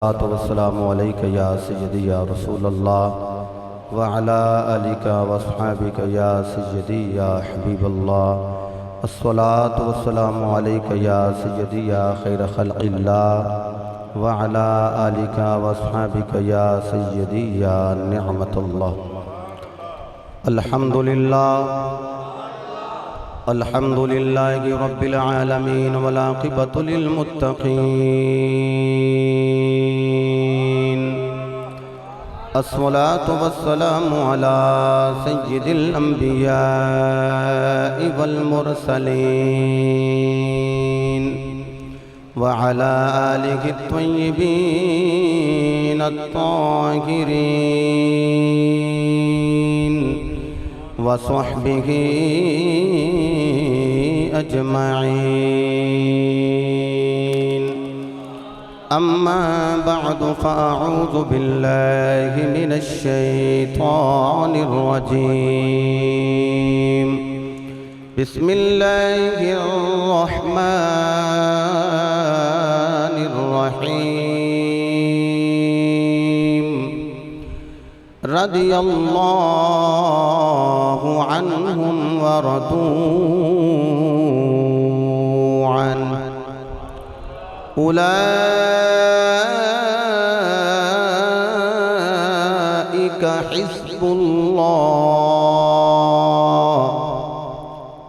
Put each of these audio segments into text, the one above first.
والسلام علیک یا سیدی یا رسول اللہ وعلا آلک واصحابک یا سیدی یا حبیب اللہ الصلاة والسلام علیک یا سیدی یا خیر خلق اللہ وعلا آلک واصحابک یا سیدی یا نعمت اللہ الحمدللہ رب العالمین والعاقبۃ للمتقین الصلاة والسلام على سید الانبیاء والمرسلین وعلى آلہ الطیبین الطاہرین وصحبه أجمعين أما بعد فأعوذ بالله من الشيطان الرجيم بسم الله الرحمن الرحيم رضي الله عنهم ورضوا عنه أولئك حزب الله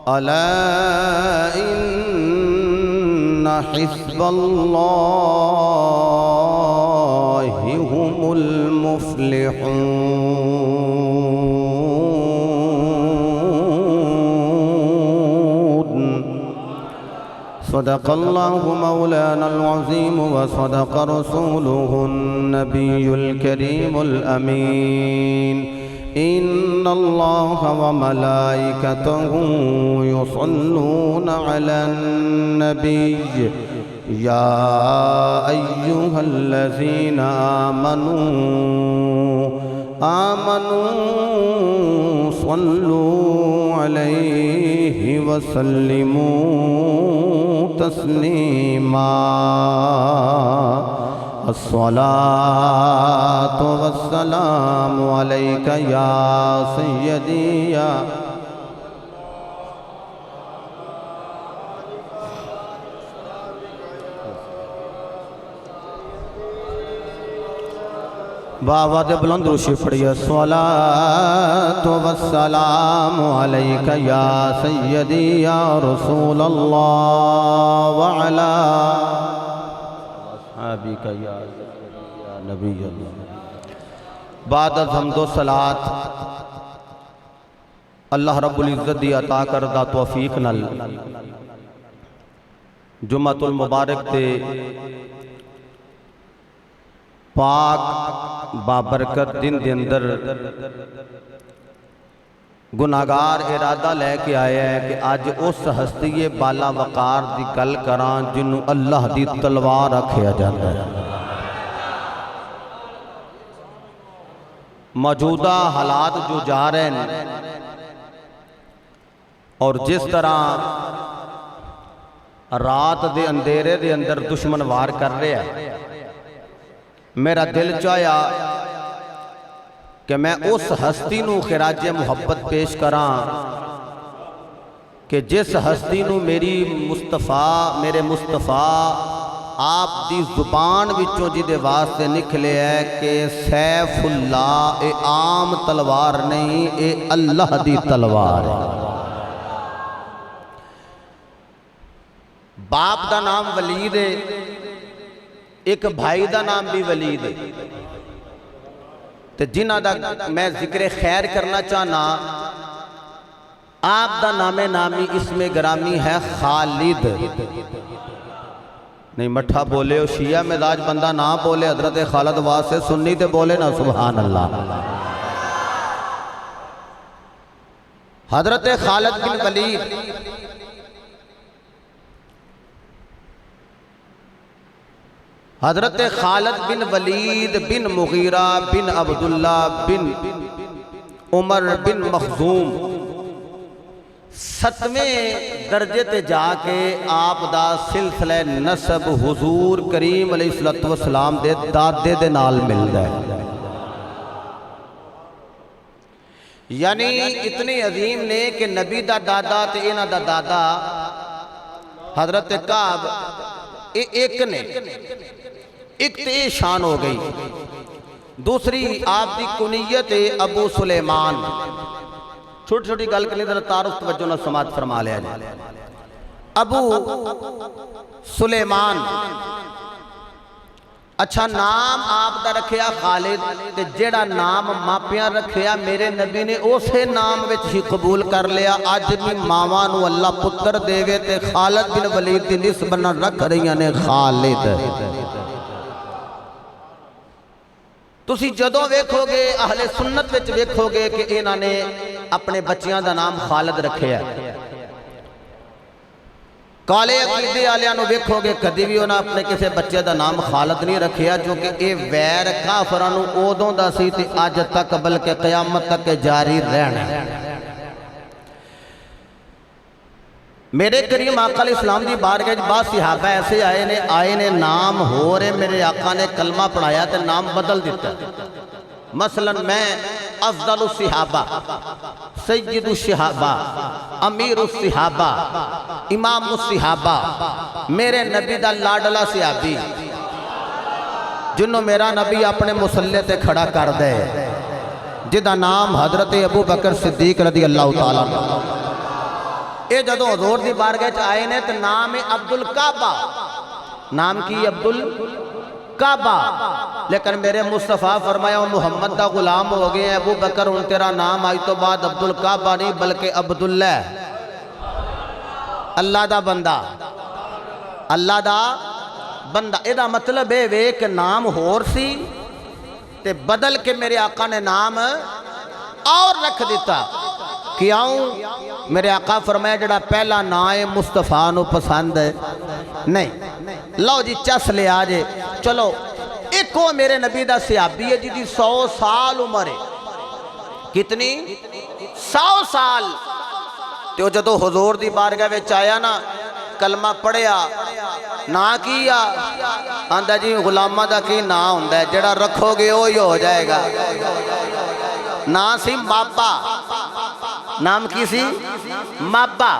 ألا إن حزب الله هم المفلحون صدق الله مولانا العظيم وصدق رسوله النبي الكريم الأمين إن الله وملائكته يصلون على النبي يا أيها الذين آمنوا صلوا عليه وسلموا تسليما الصلاة والسلام عليك يا سيدي يا بآواز بلند روشی پڑھئے الصلاة والسلام علیک یا سیدی یا رسول اللہ وعلا اصحابک یا نبی اللہ بعد از حمد و صلاة اللہ رب العزت دی عطا کردہ توفیق نل جمعۃ المبارک تے پاک بابرکت دن دے اندر گناہگار ارادہ لے کے آیا ہے کہ آج اس ہستی بالا وقار دی گل کران جنہوں اللہ دی تلوار رکھیا جاتا ہے موجودہ حالات جو جا رہے ہیں اور جس طرح رات دے اندھیرے دے اندر دشمن وار کر رہے ہیں میرا دل چاہیا کہ میں اس ہستی نو خراج محبت پیش کراں کہ جس ہستی نو میرے مصطفیٰ آپ دی زبان وچوں جی دے واسطے نکلے ہے کہ سیف اللہ اے عام تلوار نہیں اے اللہ دی تلوار ہے باپ دا نام ولید ہے ایک بھائی دا نام بھی ولید ہے تو جنہ دا میں ذکر خیر کرنا چاہنا آپ دا نام نامی اسم گرامی ہے خالد نہیں مٹھا بولے ہو شیعہ مزاج بندہ نہ بولے حضرت خالد واسے سنی تے بولے نا سبحان اللہ حضرت خالد بن ولید حضرت خالد بن ولید بن مغیرہ بن عبداللہ بن عمر بن مخزوم 7ویں درجے تے جا کے آپ دا سلسلہ نسب حضور کریم علیہ الصلوۃ والسلام دے دادے دے نال ملدا ہے. یعنی اتنی عظیم نے کہ نبی دا دادا تے انہاں دا دادا حضرت کعب ایک نے ایک تے شان ہو گئی. دوسری آپ دی کنیت ابو سلیمان. چھوٹی چھوٹی گل کرنی ذرا تعارف توجہ نہ سماعت فرما لیا جائے. ابو سلیمان اچھا نام آپ دا رکھیا خالد تے جیڑا نام ماپیاں رکھیا میرے نبی نے اسے نام وچ ہی قبول کر لیا. اج بھی ماواں نو اللہ پتر دے وے تے خالد بن ولید دی نسبت نال رکھ رہیاں نے خالد. تسی جدوں ویکھو گے اہل سنت وچ ویکھو گے کہ انہاں نے اپنے بچیاں دا نام خالد رکھے ہے. کالے عقیدے والےاں نو ویکھو گے کدی بھی انہاں اپنے کسے بچے دا نام خالد نہیں رکھیا جو کہ اے ویر کافراں نو اودوں دا سی تے اج تک بلکہ قیامت تک جاری رہنا ہے. میرے کریم آقا علیہ السلام دی بارگاہ وچ بعض صحابہ ایسے آئے نے نام ہو رہے میرے آقا نے کلمہ پڑھایا تے نام بدل دیتا. مثلا میں افضل الصحابہ، سید الصحابہ، امیر الصحابہ، امام الصحابہ، میرے نبی دا لاڈلا صحابی جنہوں میرا نبی اپنے مسلح تے کھڑا کر دے جدا نام حضرت ابو بکر صدیق رضی اللہ تعالیٰ عنہ. اے جدو حضور دی بارگاہ آئے نے تو نام عبدالکعبہ. نام کی عبدالکعبہ. لیکن میرے مصطفیٰ فرمایا وہ محمد دا غلام ہو گئے ہیں ابو بکر ان تیرا نام آئی تو بعد عبدالکعبہ نہیں بلکہ عبداللہ، اللہ دا بندہ، اللہ دا بندہ. ادا مطلب ہے وے کہ نام ہور سی تے بدل کے میرے آقا نے نام اور رکھ دیتا. کیوں؟ میرے آقا فرمایا جڑا پہلا نائے مصطفیٰ نو پسند ہے نہیں لو جی چس لے آجے. چلو ایک وہ میرے نبی دا صحابی ہے جی 100 سال عمر ہے. کتنی؟ 100 سال. تو جدو حضور دی بارگاہ وچ آیا نا کلمہ پڑھیا نا کیا آندہ جی غلامہ دا کی نا ہوندہ ہے جڑا رکھو گے وہی ہو جائے گا. نا سی مابا. نام کی سی مابا.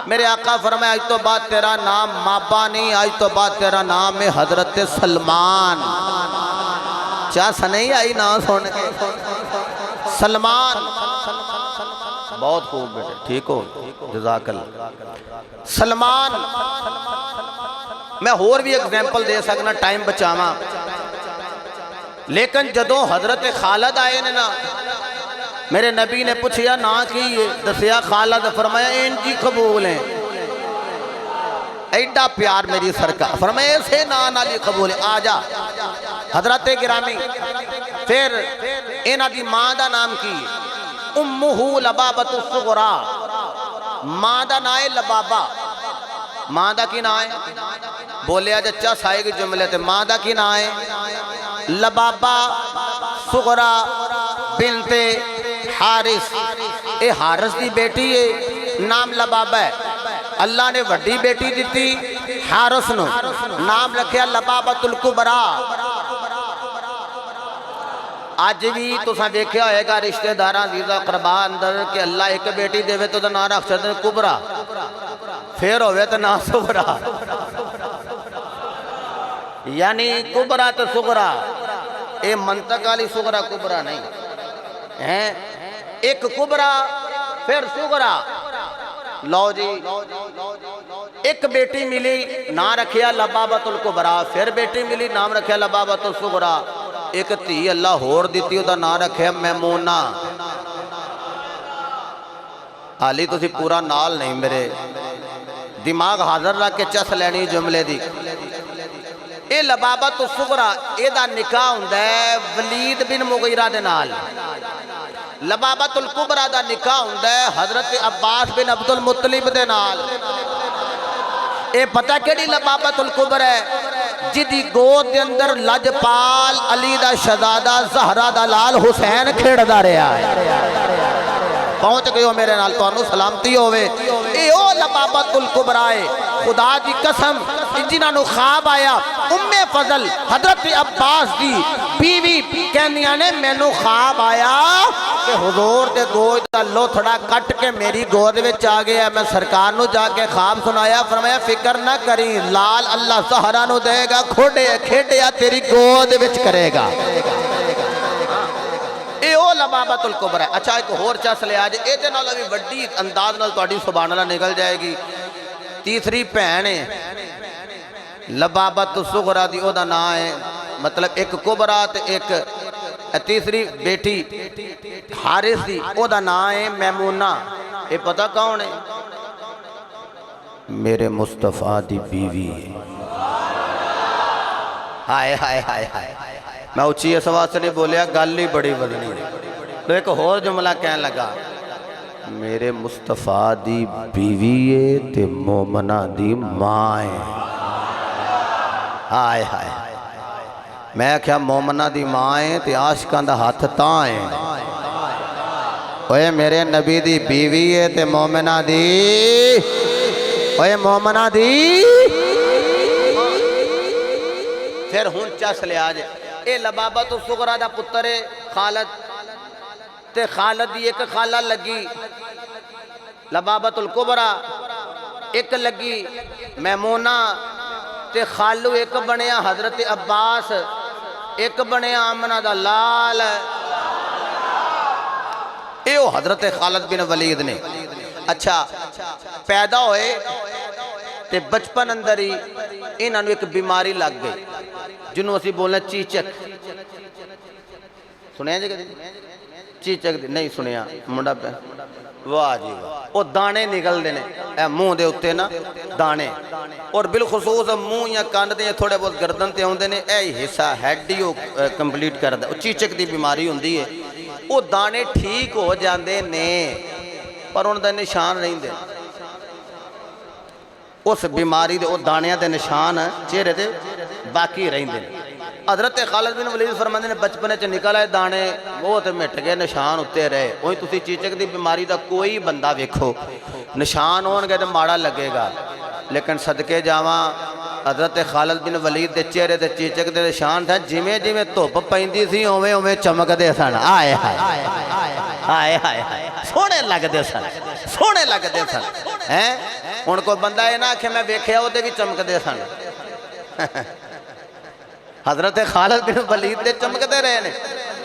میرے آقا فرمایا آج تو بعد تیرا نام مابا نہیں آج تو بعد تیرا نام ہے حضرت سلمان. چاس نہیں آئی نا سونے سلمان. بہت خوب بیٹے ٹھیک ہو جزاک اللہ. سلمان میں اور بھی ایگزامپل دے سکنا ٹائم بچاواں. لیکن جدوں حضرت خالد آئے نے نا میرے نبی نے پوچھیا نا کی دسیا خالد فرمایا ان کی قبول ہیں. ایڈا پیار میری سرکار فرمایا اسے نا نالی قبول ہے آجا. حضرت گرامی پھر انہ دی ماں دا نام کی امہو لبابت الصغرا. ماں دا نائے لبابا. ماں دا کی نائے بولے آجا چس آئے گی جملے تے ماں دا کی نائے لبابا صغرا بنت حارث. اے حارث دی بیٹی ہے نام لبابا ہے. اللہ نے وڈی بیٹی دیتی حارث نو نام رکھیا لبابت الکبرا. آج بھی تو ساں دیکھیا ہوئے گا رشتہ داراں عزیزاں قربا اندر کہ اللہ ایک بیٹی دے وے تو نا رکھ سکتے کبرا پھر ہوئے تو نا صغرا. یعنی کبرا تو صغرا اے منطق والی صغرا کبرا نہیں ہیں. ایک کبرا پھر صغرا. لو جی ایک بیٹی ملی نام رکھیا لبابت الکبرا. پھر بیٹی ملی نام رکھیا لبابت الصغرا. ایک تھی اللہ ہور دیتی ہوتا نام رکھیا میمونہ. حالی تو سی پورا نال نہیں میرے دماغ حاضر رکھ کے چس لینی جملے دی. اے لبابت الصغرا اے دا نکاح ہوندہ ہے ولید بن مغیرہ دے نال. لبابت الکبرا دا نکاح ہوندہ ہے حضرت عباس بن عبد المطلب دے نال. اے پتہ کیڑی لبابت الکبرا ہے جدی گود دے اندر لجپال علی دا شہزادہ زہرہ دا لال حسین کھیڑ دا رہا ہے. پہنچ گئے ہو میرے نال تانوں سلامتی ہوئے اے او لبابت الکبریٰ خدا دی قسم جنہاں نو خواب آیا ام فضل حضرت عباس دی بیوی کہندیاں نے مینوں خواب آیا کہ حضور دے گود دا لوتھڑا کٹ کے میری گود وچ آ گیا میں سرکار نو جا کے خواب سنایا فرمایا فکر نہ کری لال اللہ زہرا نو دے گا کھوڑے کھیڈیا تیری گود وچ کرے گا اے او لبابت الکبریٰ اچھا ایک اور چس لے آج اے دے نال بھی بڑی انداز نال تہاڈی سبحان اللہ نکل جائے گی تیسری بہن ہے لبابت الصغریٰ دی او دا نام ہے مطلب ایک کبریٰ تے ایک تیسری بیٹی حارث دی او دا نام ہے میمونہ اے پتہ کون ہے میرے مصطفیٰ دی بیوی ہے ہائے ہائے ہائے ہائے میں اچھی اس واسطے نہیں بولیا گل ہی بڑی بدنی تو ایک اور جملہ کہنے لگا میرے مصطفیٰ دی بیوی ہے تے مومنہ دی ماں ہے ہائے ہائے میں کیا مومنہ دی ماں ہے تے عاشقاں دا ہاتھ تاں ہے اوے میرے نبی دی بیوی ہے تے مومنہ دی اوے مومنہ دی پھر ہون چس لے آج اے لبابت الصغریٰ دا پتر ہے خالد تے خالد دی ایک خالہ لگی لبابت الکبریٰ ایک لگی میمونہ تے خالو ایک بنیا حضرت عباس ایک بنیا آمنہ دا لال اے او حضرت خالد بن ولید نے اچھا پیدا ہوئے تے بچپن اندر ہی انہوں ایک بیماری لگ گئی جنہوں اسی بولنا چیچک سنیا جی کہ چیچک نہیں سنیا منڈا پہ واہ جی واہ وہ دانے نکل دینے اے منہ دے اتے نا دانے اور بالخصوص منہ یا کان دے تھوڑے بہت گردن تے ہوندے نے اے حصہ ہیڈیو کمپلیٹ کر دے چیچک دی بیماری ہوندی ہے وہ دانے ٹھیک ہو جاندے نے پر ان دا نشان نہیں دے اس بیماری دے وہ دانیاں دے نشان چہرے دے باقی رہیں دے حضرت خالد بن ولید فرماندے نے بچپنے چ نکل آئے دانے وہ تے مٹ گئے نشان اتے رہے وہی تسی چیچک دی بیماری دا کوئی بندہ ویکھو نشان ہون گے تے ماڑا لگے گا لیکن صدقے جاواں حضرت خالد بن ولید دے چہرے تے چیچک دے نشان تھا جویں جویں دھوپ پیندی سی اوویں اوویں چمکدے سن آئے ہائے ہائے ہائے ہائے سونے لگدے سن سونے لگدے سن ہیں ان کو بندہ ہے نا کہ میں ویکھیا او تے بھی چمکدے سن حضرت خالد بن ولید دے چمکدے رہے نے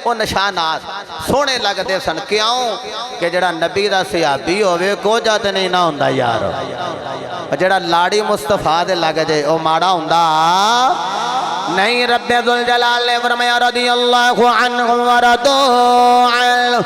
وہ نشانات سونے لگدے سن کیوں کہ جڑا نبی دا صحابی ہوئے کو جاتے نہیں نہ ہوندا یارو جڑا لاڑی مصطفیٰ دے لگ جائے او ماڑا ہوندا نہیں رب ذوالجلال نے فرمایا رضی اللہ عنہم ورضوا عنہ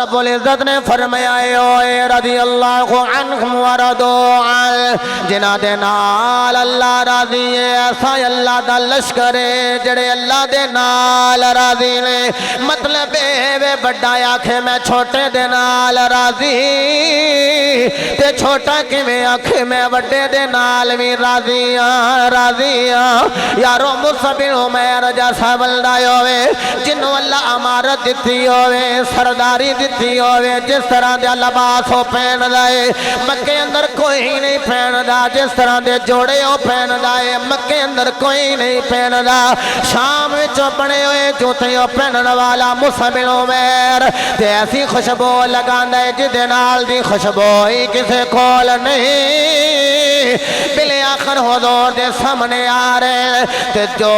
رب العزت نے فرمایا اے رضی اللہ عنہم ورضوا عنہ جنہ دے نال اللہ راضی ہے ایسا اللہ دا لشکر ہے جڑے اللہ دے نال راضی نے مطلب ہے بڑا آکھے میں چھوٹے دے نال راضی تے چھوٹا کی میں آکھے میں بڑے دے نال بھی راضی یارو مصعب بن عمیر جیسا بندہ ہوئے جنہوں اللہ امارت دیتی ہوئے سرداری دیتی ہوئے جس طرح دے لباس ہو پہن دائے مکے اندر کوئی نہیں پہن دا جس طرح دے جوڑے ہو پہن دائے مکے اندر کوئی نہیں پہن دا شام وچوں بنے ہوئے جوتے ہو پہنن والا مصعب بن عمیر تے ایسی خوشبو لگان دائے جدے نال دی خوشبو ہی کسے کھول نہیں بلے آخر حضور دے سامنے آ رہے تے جو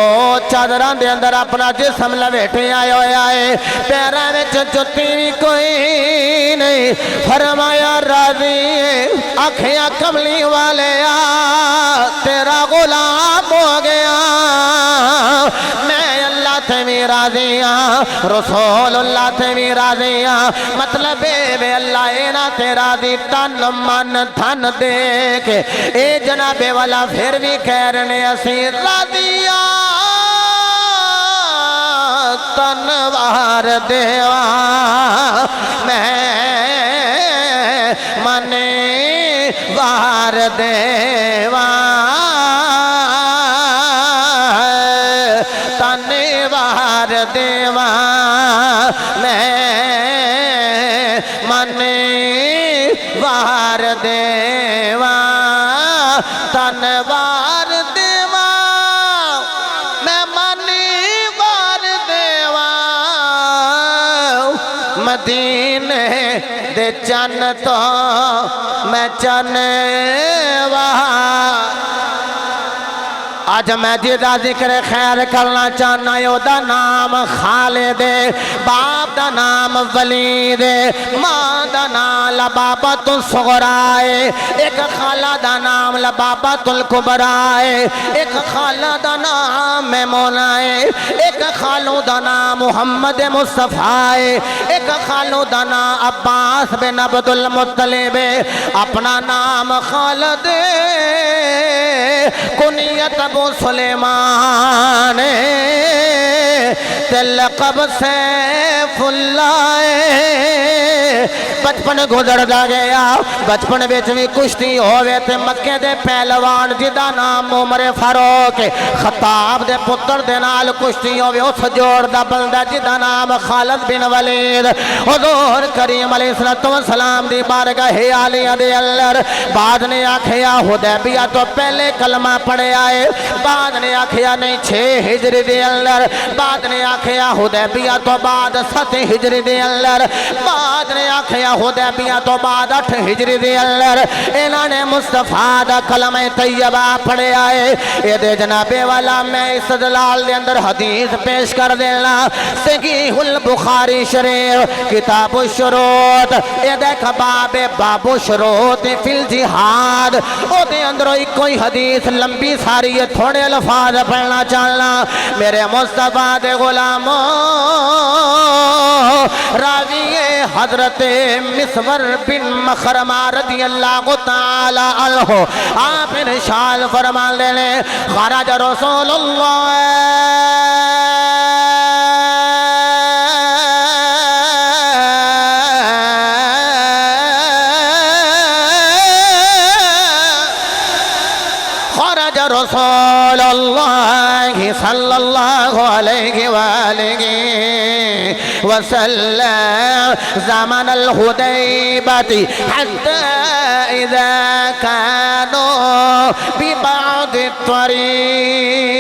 چادران دے اندر اپنا جسم لویٹے آئے ہوئے آئے پیرہ میں جتی بھی کوئی نہیں فرمایا راضی آنکھیں کملی والے تیرا غلام ہو گیا میں اللہ تے بھی راضی رسول اللہ تے بھی راضی مطلب بے اللہ اینا تیرا دی تن من تھن دیکھ اے جناب والا پھر بھی کہہ رہے اسی راضی تنوار دیواں میں منے وار دیواں تنوار دیواں میں منے وار دیواں تنوار دیواں میں منے وار دیواں مدینے دے چن تو میں چن وہاں آج میں جدا ذکر خیر کرنا چاہنا او دا نام خالد باپ دا نام ولید ماں دا نام لبابت الصغرائے ایک خالہ دا نام لبابت الکبرائے ایک خالہ دا نام میمونائے ایک خالو دا نام محمد مصطفیٰ ایک خالو دا نام عباس بن عبد المطلب اپنا نام خالد کنیت ابو سلیمان لقب سیف اللہ بچپن گزر دا گیا بچپن بیچ بھی کشتی ہوئے تھے مکے دے پہلوان جدا نام عمر فاروق خطاب دے پتر دے نال کشتی ہوئے اس جوڑ دا بندہ جدا نام خالد بن ولید حضور کریم علیہ السلام دی بارگاہ عالیہ دے اندر بعد نے آکھیا حدیبیہ تو پہلے کلمہ پڑھے آئے بعد نے آکھیا نہیں 6 ہجری دے اندر بعد نے آکھیا حدیبیہ تو بعد 7 ہجری دے اندر بعد نے آکھیا حدیبیہ تو بعد 8 ہجری دے اندر انہوں نے مصطفیٰ دا کلمہ طیبہ پڑھے آئے یہ دے جناب والا میں استدلال دے اندر حدیث پیش کر دینا صحیح البخاری شریف کتاب الشروط یہ دیکھ باب الشروط فی الجہاد او دے اندر کوئی حدیث لمبی ساری یہ تھوڑے الفاظ پڑھنا چاہنا میرے مصطفیٰ دے غلاموں راوی حضرت مسور بن مخرمہ رضی اللہ تعالی عنہ آپ ارشاد فرمان لے خرج رسول اللہ رسول اللہ صلی اللہ علیہ وآلہ وسلم زمن الحدیبۃ حتی اذا كانوا ببعض الطریق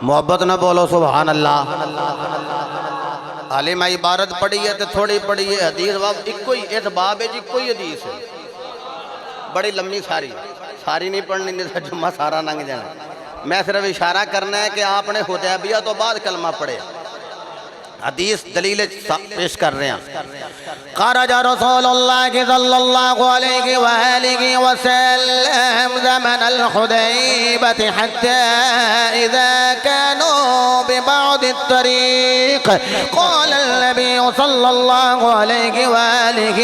محبت نہ بولو سبحان اللہ عالم عبارت پڑھی ہے تو تھوڑی پڑھی ہے حدیث ایک کوئی اس باب ہے جی کوئی حدیث ہے بڑی لمبی ساری نہیں پڑھنی نہیں جمعہ سارا ننگ جانا میں صرف اشارہ کرنا ہے کہ آپ نے حدیبیہ تو بعد کلمہ پڑھے حدیث دلیل پیش کر رہے ہیں خرج رسول اللہ صلی اللہ علیہ وآلہ وسلم زمن الحدیبۃ حتی اذا كانوا ببعض الطریق قال النبی صلی اللہ علیہ وآلہ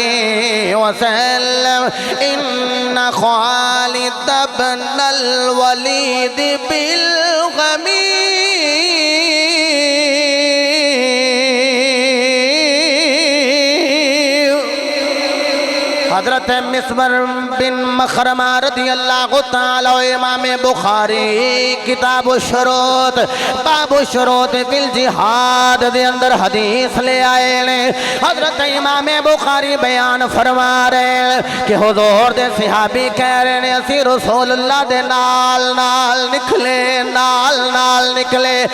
وسلم ان خالد بن الولید بالغمیم حضرت مسور بن مخرمہ رضی اللہ تعالی امام بخاری کتاب الشروط باب الشروط فی الجہاد دے اندر حدیث لے آئے نے حضرت امام بخاری بیان فرما رہے کہ حضور دے صحابی کہہ رہے نے اسی رسول اللہ دے نال نکلے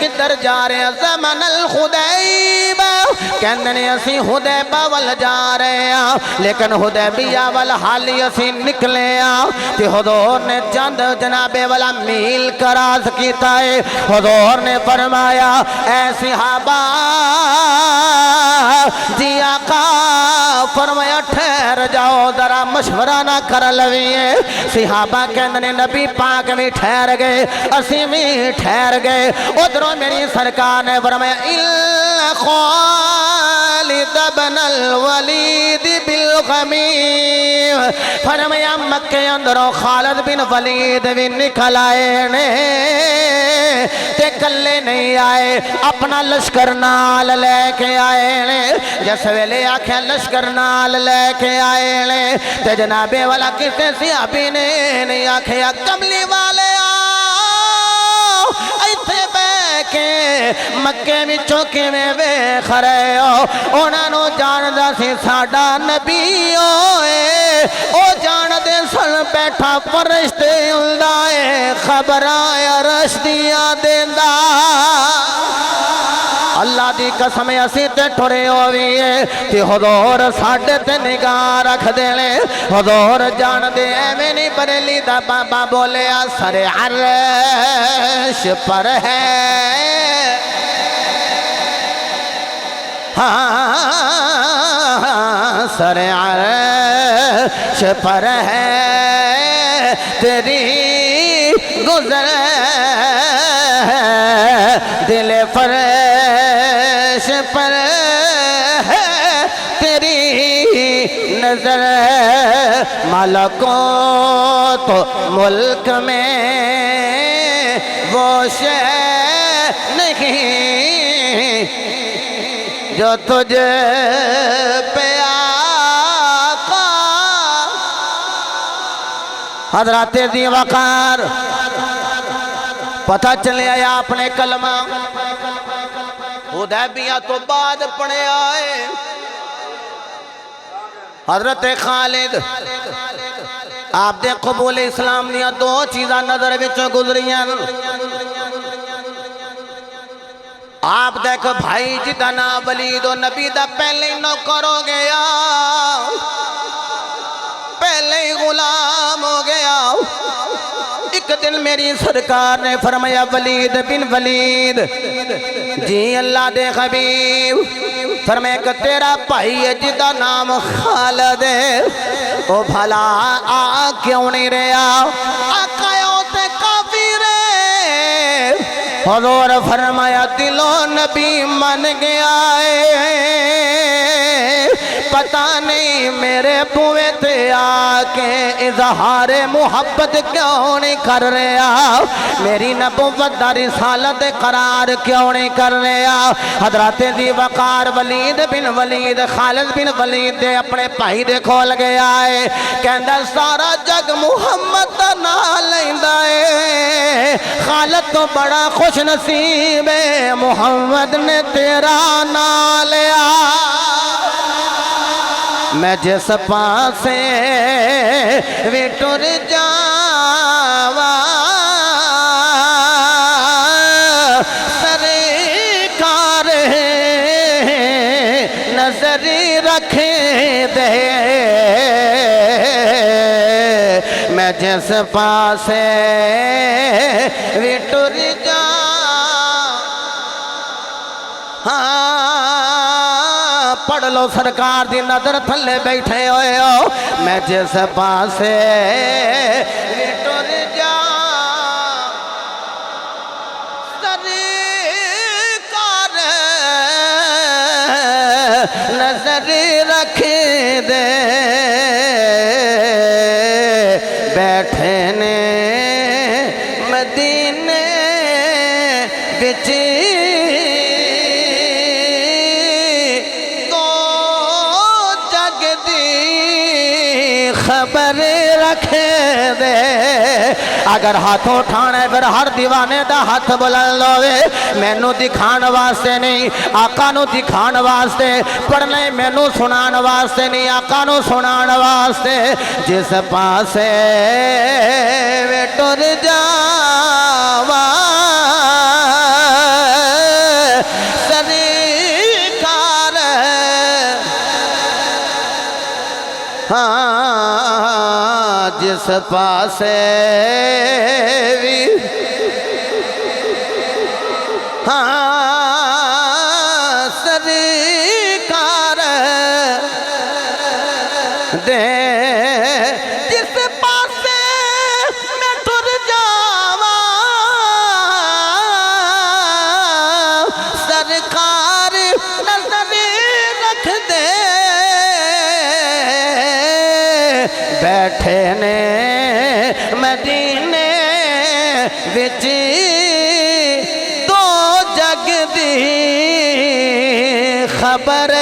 کدھر جا رہے ہیں زمن الحدیبہ کہندے نے اسی حدیبہ وال جا رہے ہیں لیکن حدیبیہ وال حالی اسی نکلے ہیں تے حضور نے چند جناب والا میل کراس کیتا ہے حضور نے فرمایا اے صحابہ جی آقا فرمایا ٹھہر جاؤ ذرا مشورہ نہ کر لویے صحابہ کہندے نے نبی پاک بھی ٹھہر گئے اسی بھی ٹھہر گئے ادھروں میری سرکار نے فرمایا خالد بن الولید بالغمیم فرمایا مکہ اندروں خالد بن ولید بھی نکل آئے نے تے کلے نہیں آئے اپنا لشکر نال لے کے آئے نے جس ویلے آکھیں لشکر نال لے کے آئے نے تے جناب والا کسے صحابی نے نہیں آکھیں کملی والے آؤ ایتھے بے کے مکے میں چوکے میں بے خرے ہو انہاں نو جان دا سی ساڈا نبی ہوئے او جان دے سن بیٹھا فرشتے اندائے خبرائے رشدیاں دیندہ اللہ دی قسم اسی تے ٹھرے ہوئیے تے حضور ساڈے تے نگاہ رکھ دینے حضور جان دے ایویں نہیں بریلی دا بابا بولے سر عرش پر ہے ہاں سر عرش پر ہے تیری گزر دل فرش پر ہے تیری نظر ملکوت ملک میں وہ شے نہیں جو تجھ پہ آقا حضرات ذی وقار پتہ چلے آیا اپنے کلمہ حدیبیہ تو بعد پڑھے آئے حضرت خالد آپ دے قبول اسلام دیا دو چیزاں نظر وچوں گزریاں آپ دیکھ بھائی جدا نام ولید و نبی دا پہلے ہی نوکر ہو گیا پہلے ہی غلام ہو گیا ایک دن میری سرکار نے فرمایا ولید بن ولید جی اللہ دے حبیب فرمایا کہ تیرا بھائی ہے جدا نام خالد ہے او بھلا آ کیوں نہیں رہا آقایوں تے کافی رہے حضور فرمایا دلوں نبی من گیا ہے پتہ نہیں میرے بوئے تے آکے اظہار محبت کیوں نہیں کر رہا میری نبوت دا رسالت قرار کیوں نہیں کر رہا حضرات ذی وقار ولید بن ولید خالد بن ولید دے اپنے بھائی دے کھول گیا ہے کہندہ سارا جگ محمد دا نام لیندہ ہے خالد تو بڑا خوش نصیب ہے محمد نے تیرا نام لیا میں جس پاسے وی ٹر جاوا سرکار نظر رکھے دے میں جس پاسے وی ٹر جا پڑھ لو سرکار دی نظر تھلے بیٹھے ہوئے ہو میں جس پاسے ٹر جا سرکار نظر رکھ دے بیٹھے نے مدینے بچ خبر رکھے دے اگر ہاتھ اٹھانا ہے پھر ہر دیوانے دا ہاتھ بلند ہوئے مینوں دکھان واسطے نہیں آقا نو دکھان واسطے پڑھنا ہے مینوں سنان واسطے نہیں آقا نو سنان واسطے جس پاسے وے ٹر جاوا سرکار جس پاسے بھی سرکار دے جس پاسے میں ٹر جاواں سرکار نظر رکھ دے بیٹھے نے مدینے وچ دو جگ دی خبر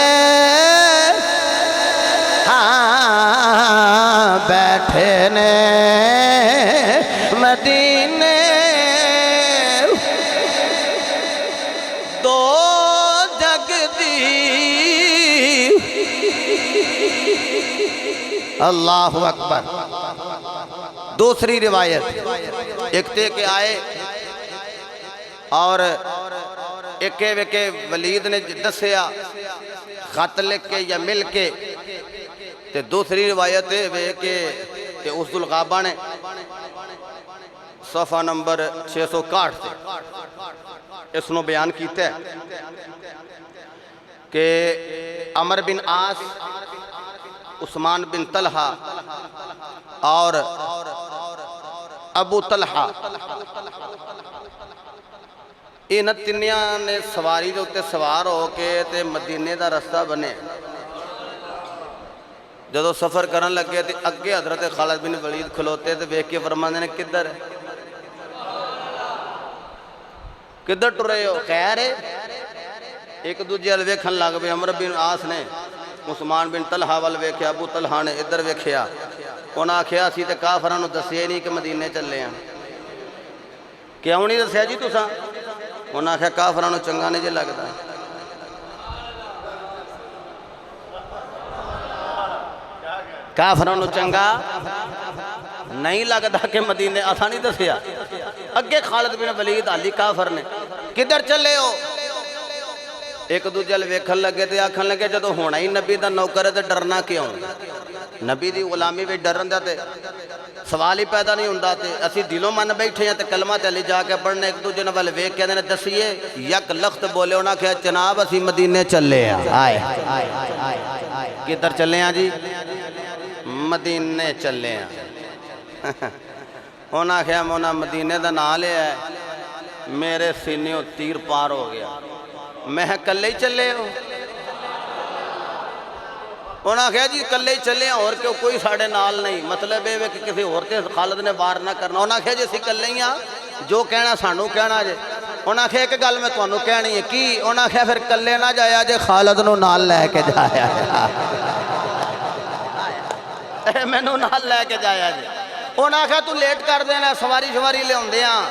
بیٹھے نے مدینے دو جگ دی اللہ اکبر۔ دوسری روایت ایک تے کہ آئے اور ایک ویکے ولید نے دسیا خط لکھ کے یا مل کے، تے دوسری روایت ہے کہ اس ذوالغابہ نے صفحہ نمبر 661 سے اس نو بیان کیتا ہے کہ عمر بن عاص، عثمان بن طلحہ اور ابو طلحہ انہاں تنیاں نے سواری دے اتے سوار ہو کے تے مدینے دا رستہ بنے۔ جدو سفر کرن لگے تے اگے حضرت خالد بن ولید کھلوتے تے ویکھ کے فرماندے نے کدھر ہے، کدھر ٹرے ہو، خیر ہے؟ ایک دوجے ول ویکھن لگ پئے۔ عمر بن عاص نے عثمان بن طلحہ ول ویکھیا، ابو طلحہ نے ادھر ویکھیا، انہاں آکھیا اسی تے کافراں نوں دسیا نہیں کہ مدینے چلے ہیں۔ کیوں نہیں دسیا جی تساں؟ انہاں آکھیا کافراں نوں چنگا نہیں جے لگدا، کافراں نوں چنگا نہیں لگدا کہ مدینے اساں نہیں دسیا۔ اگے خالد بن ولید علی کافر نے کدھر چلے ہو؟ ایک دوجے ول ویکھن لگے تے آکھن لگے جدو ہونا ہی نبی دا نوکر ہے تے ڈرنا کیوں؟ نبی دی غلامی وچ ڈرن دا تے سوال ہی پیدا نہیں ہوندا، تے اسی دلوں من بیٹھے ہیں تے کلمہ تے علی جا کے پڑھنے۔ ایک دوجے ول ویکھ کے نے دسیے، یک لخت بولے، انہاں کہا جناب اسی مدینے چلے ہیں۔ آئے کدھر چلے ہیں جی؟ مدینے چلے ہیں۔ انہاں کہا مونا مدینے دا نام لیا ہے، میرے سینیوں تیر پار ہو گیا، میں کلے ہی چلے ہو؟ انہاں کہا جی کلے ہی چلے ہیں، اور کیوں کوئی ساڑھے نال نہیں، مطلب ہے کہ کسی اور تے خالد نے وار نہ کرنا۔ انہاں کہا جی اسی کلے ہی ہاں، جو کہنا سانوں کہنا جے۔ انہاں کہا ایک گل میں تانوں کہنی ہے کی؟ انہاں کہا پھر کلے نہ جایا جے، خالد نو نال لے کے جایا جے، میں نو نال لے کے جایا جے۔ انہاں کہا تو لیٹ کر دینا، سواری شواری لے ہوندے ہاں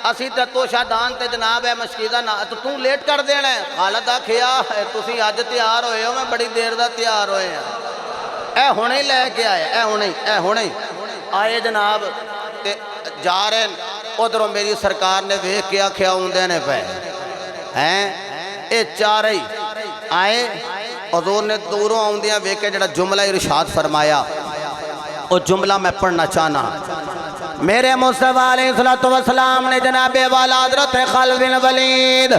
اسی تے تو شادان تے جناب ہے مشکیدہ نہ تو لیٹ کر دینا ہے۔ خالد آکھیا تسی اج تیار ہوئے ہو، میں بڑی دیر دا تیار ہوئے ہیں، اے ہونے ہی لے کے آئے، اے ہونے ہی آئے جناب تے جا رہے ہیں۔ ادھروں میری سرکار نے ویکھ کے آکھیا ہوندے نے پہ ہیں اے چارے ہی آئے۔ حضور نے دوروں آوندیاں ویکھ کے جڑا جملہ ارشاد فرمایا وہ جملہ میں پڑھنا چاہنا۔ میرے مصطفیٰ علیہ السلام نے جناب والا حضرت خالد بن ولید،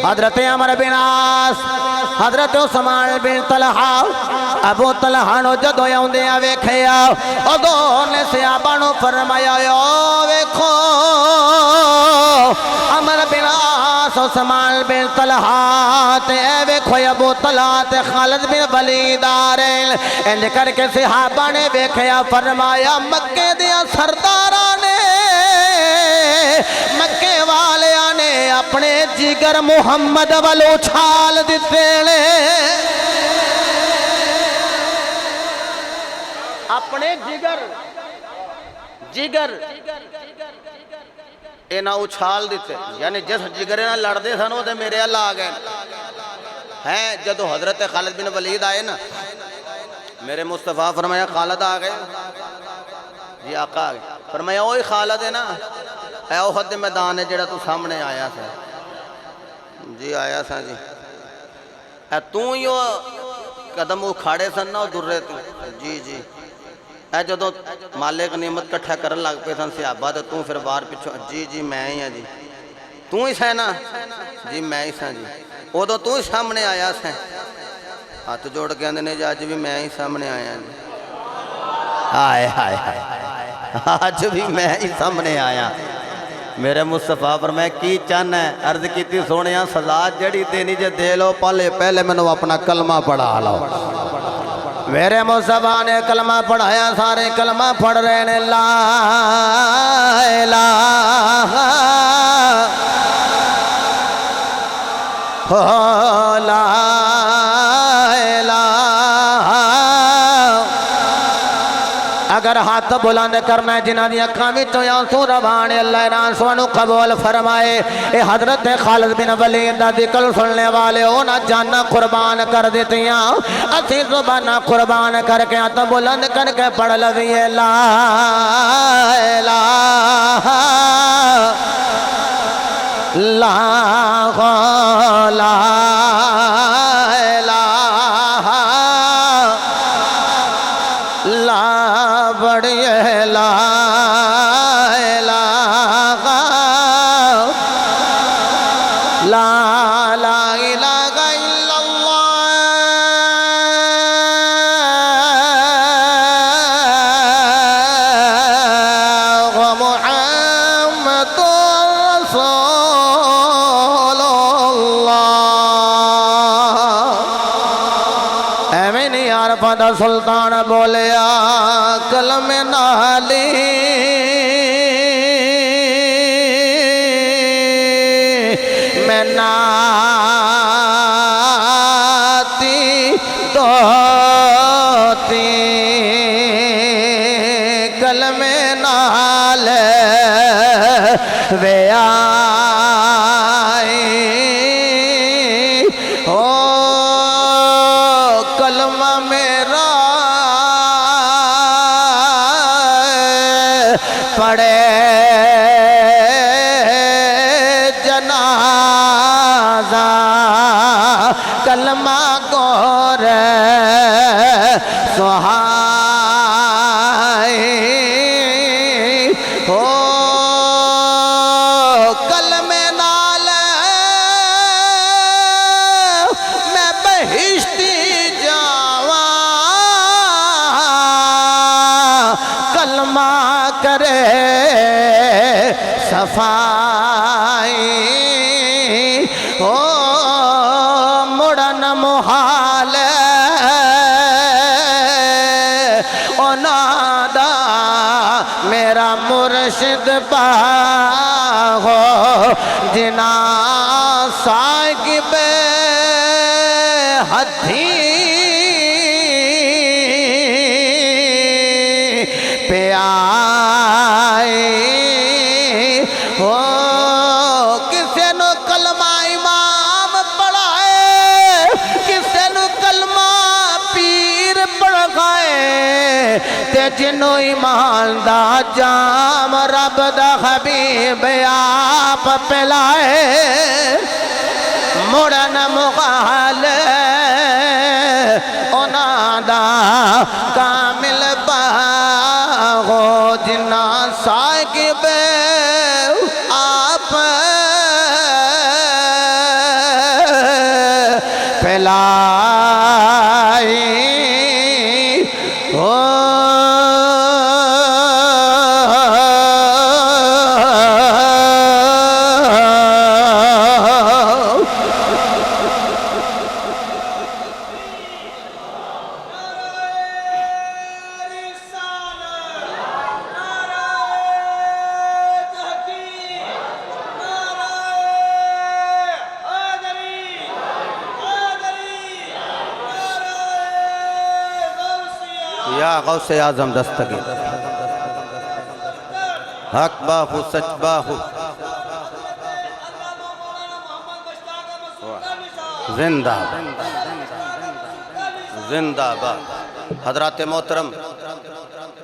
حضرت عمر بن عاص، حضرت عثمان بن طلحہ، ابو طلحہ نو جدو یوندیاں ویکھیا، حضور نے صحابہ نو فرمایا یو ویکھو عمر بن عاص، عثمان بن طلحہ تے اے ویکھو ابو طلحہ تے خالد بن ولید آ رہے ہیں۔ انج کر کے صحابہ نے ویکھیا، فرمایا مکے دیا سرداراں نے، مکے والیاں نے اپنے جگر محمد والو چھال دیتے نے، اپنے جگر اینا اچھال دیتے، یعنی جس جگرے نہ لڑ دے سنو دے میرے اللہ آگئے ہیں۔ جدو حضرت خالد بن ولید آئے نا، میرے مصطفیٰ فرمایا خالد آگئے جی، آقا آگئے، فرمایا اوہی خالد ہے نا، اے احد دے میدان ہے جڑا تو سامنے آیا سا جی، آیا سا جی، اے تو ہی قدم اکھاڑے سن نا در رہے تو جی جی، اے جدو مالک نعمت کٹھا کرن لگ پہ سن صحابہ تو توں پھر بار پچھو جی میں ہی ہاں جی توں ہی سہ نا جی میں ہی سہ جی وہ تو ہی سامنے آیا سہ ہاتھ جوڑ کے اندھنے جا جی بھی میں ہی سامنے آیا جی آئے آئے آئے آج بھی میں ہی سامنے آیا میرے مصطفیٰ پر میں کی چاہنا ہے عرض کی تھی سونیاں سزا جڑی دینی جے دے لو پہلے میں نے اپنا کلمہ پڑھا لو میرے مصطفیٰ نے کلمہ پڑھایا سارے کلمہ پڑھ رہے ہیں لا الہ لا الہ اگر ہاتھ بلند کرنا ہے جنہ دی اکھاں وچوں آنسو روانے اللہ نام سونو قبول فرمائے اے حضرت خالد بن ولید دا ذکر سننے والے ہونا جانا قربان کر دیتیاں اسی زبانہ قربان کر کے ہاتھ بلند کر کے پڑھ لویے لا الہ لا الہ لا بڑی لا الہ لا الہ الا اللہ محمد رسول اللہ ایمین یار پدہ سلطان بولیا کلم نالی میں ناتی دوتی کلم نال وے آئی کلمہ میرا پڑے جنازہ کلمہ گور سہائی ہو کلمہ نال میں بہشتی جاواں کلمہ کرے صفائی ہو مڑن محال او نادا میرا مرشد پاہو جنا ساکب ہتھی پہ آئی ہو کسے نو کلمہ امام پڑھائے کسے نو کلمہ پیر پڑھائے تے جنو ایمان دا جام رب دا حبیب آپ پلائے مڑن مغال اونا دا کامل باغو جنا ساکب آپ پلائی ہو یا غوث اعظم دستگیر حق باہو سچ باہو زندہ زندہ باد حضرات محترم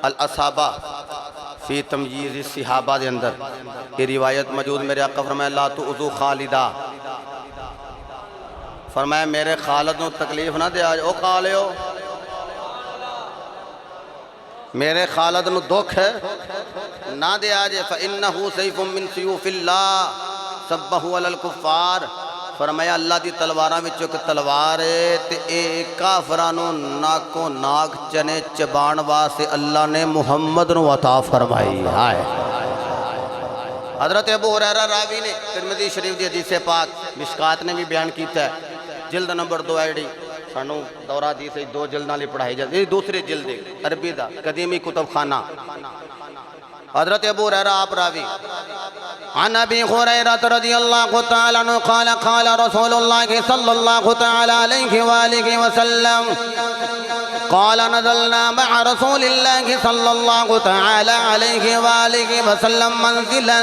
الاصحابہ فی تمجیز صحابہ دے اندر یہ روایت موجود میرے آقا فرمائے لا تؤذو خالدہ فرمائے میرے خالد نو تکلیف نہ دے آج او خالے ہو میرے خالد نو دکھ ہے نہ دے آجے فَإِنَّهُ سَيْفٌ مِّن سِيُوفِ اللَّهِ سَبَّهُ عَلَى الْكُفَّارِ فرمایا اللہ دی تلواراں وچ ایک تلوار ہے تے اے کافراں نو ناکو ناک چنے چبان واسطے اللہ نے محمد نو عطا فرمائی ہے۔ حضرت ابو ہریرہ راوی نے ترمذی شریف دی حدیث پاک مشکات نے بھی بیان کیتا ہے، جلد نمبر 2 ایڈی سانو دورہ حدیث 2 جلد نالی پڑھائی جاتی ہے، دوسری جلد عربی دا قدیمی کتب خانہ۔ حضرت ابو ہریرہ آپ راوی عن ابی ہریرہ رضی اللہ تعالیٰ عنہ قال قال رسول اللہ صلی اللہ تعالیٰ علیہ وآلہ وسلم قال نزلنا مع رسول الله صلى الله تعالى عليه وآله وسلم منزلا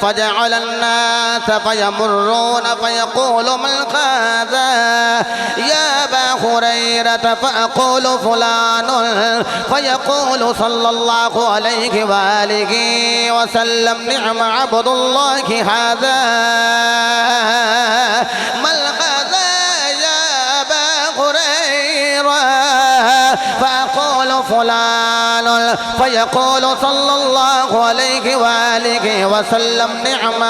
فجعل الناس فيمرون فيقول من هذا يا أبا هريرة فأقول فلان فيقول صلى الله عليه وآله وسلم نعم عبد الله هذا من هذا يا أبا هريرة فأقول فلان فيقول صلى الله عليه وآله وسلم نعم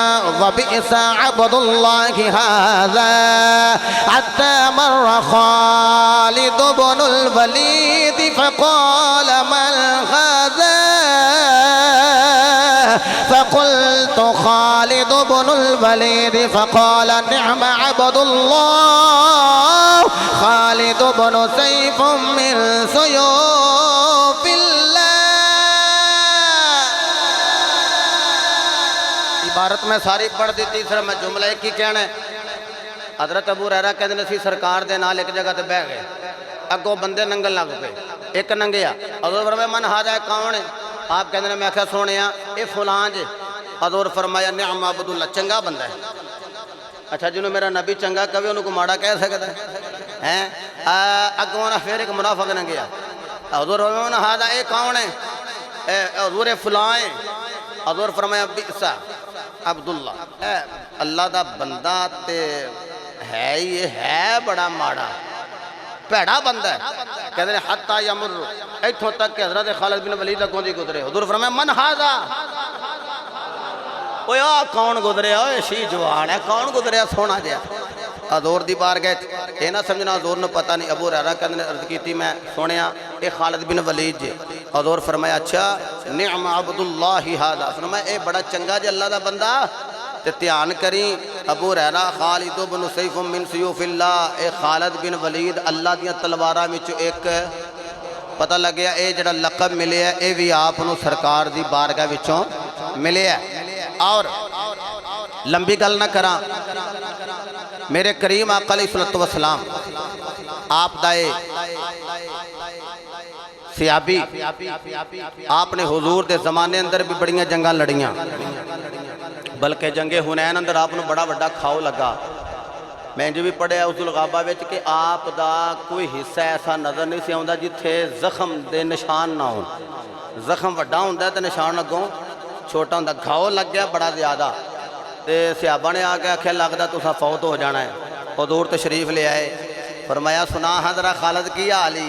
وبئس عبد الله هذا حتى مر خالد بن الوليد فقال من هذا فقلت خالد بن الوليد فقال نعم عبد الله خالد بن سيف من سيوف الله۔ عبارت میں ساری پڑھ دی، تیسرا میں جملہ ایک ہی کہنا ہے۔ حضرت ابو ہریرہ کہتے ہیں سی سرکار دے نال ایک جگہ تے بہ گئے، اگوں بندے ننگل لگ پے، ایک ننگیا حضور فرمایا من ہاذا ہے کون ہے؟ آپ کہتے ہیں میں کہا سونیا اے فلان جے۔ حضور فرمایا نعم عبداللہ چنگا بندہ ہے۔ اچھا جنہوں میرا نبی چنگا کہوے انہوں کو ماڑا کہہ سکتا ہے؟ اگوں پھر ایک منافق ننگیا، حضور فرمایا ہاذا اے کون ہے؟ حضور فلان ہے۔ حضور فرمایا بئسا عبداللہ، اللہ دا بندہ تے ہے یہ ہے بڑا ماڑا پیڑا بندہ ہے۔ کہتے ہیں حتی یمر ایتھوں تک کہ حضرت خالد بن ولید اگوں دی گزرے، حضور فرمایا من ہاذا اوہ آ کون گزرے اوہ شی جوان ہے کون گزرے سونا جیا۔ حضور دی بار گئے اے نہ سمجھنا حضور نے پتہ نہیں۔ ابو ہریرہ کہتے ہیں عرض کیتی میں سونیا اے خالد بن ولید جے۔ حضور فرمایا اچھا نعم عبداللہ ہاذا، فرمایا اے بڑا چنگا جے اللہ دا بندہ تے دھیان کریں۔ ابو ہریرہ خالد بن سیف من سیوف اللہ، اے خالد بن ولید اللہ دیاں تلواراں وچ ایک پتہ لگیا اے جڑا لقب ملے ہے اے بھی آپ نو سرکار دی بارگاہ وچوں ملے ہے۔ اور لمبی گل نہ کراں، میرے کریم آقا علیہ الصلوۃ والسلام آپ دائے صحابی آپ نے حضور دے زمانے اندر بھی بڑیاں جنگاں لڑیاں، بلکہ جنگ حنین اندر آپ نے بڑا بڑا کھاؤ لگا۔ میں جو بھی پڑھے اس الغابہ وچ کہ آپ دا کوئی حصہ ایسا نظر نہیں سی آوندا جتھے زخم دے نشان نہ ہون۔ زخم وڈا ہوندا ہے تے نشان اگوں چھوٹا ہوندا، گھاؤ لگ گیا بڑا زیادہ تے صحابہ نے آ کے آکھیا لگدا تساں فوت ہو جانا ہے۔ حضور تشریف لے آئے، فرمایا سنا حضرت خالد کی حالی؟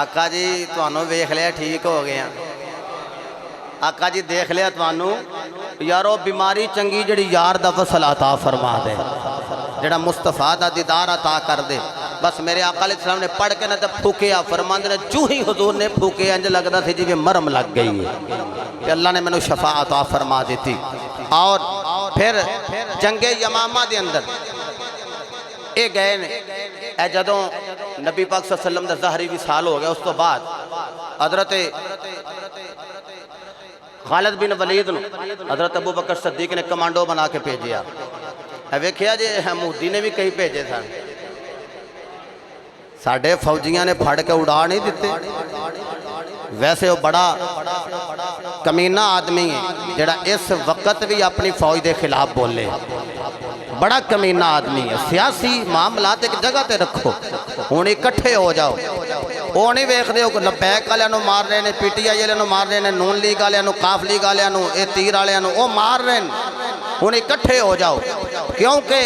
آقا جی تانوں ویکھ لیا ٹھیک ہو گیا۔ آقا جی دیکھ لیا تانوں یارو بیماری چنگی جڑی یار دا وصل عطا فرما دے، جڑا مصطفیٰ دا دیدار عطا کر دے۔ بس میرے آقا علیہ السلام نے پڑھ کے نہ تے پھوکیا، فرماندے نے جو ہی حضور نے پھوکے انج لگدا تھی جی مرم لگ گئی ہے کہ اللہ نے مینوں شفا عطا فرما دیتی۔ اور پھر جنگ یمامہ دے اندر اے گئے نے، اے جدوں نبی پاک صلی اللہ علیہ وسلم دا ظاہری وصال ہو گیا، اس تو بعد حضرت خالد بن ولید نو حضرت ابو بکر صدیق نے کمانڈو بنا کے بھیجیا۔ ویکھیا جی محمودی نے بھی کئی بھیجے سن، ساڈے فوجیاں نے پھڑ کے اڑا نہیں دیتے۔ ویسے وہ بڑا کمینہ آدمی ہے جڑا اس وقت بھی اپنی فوج دے خلاف بولے، بڑا کمینہ آدمی ہے۔ سیاسی معاملات ایک جگہ تے رکھو، ہوں اکٹھے ہو جاؤ، وہ نہیں ویکھ دے ہو لبیک والے نو مار رہے ہیں، پی ٹی آئی والے نو مار رہے ہیں، نون لیگ والے نو، کاف لیگ والے نو، اے تیر والے نو وہ مار رہے ہیں، ہوں اکٹھے ہو جاؤ۔ کیونکہ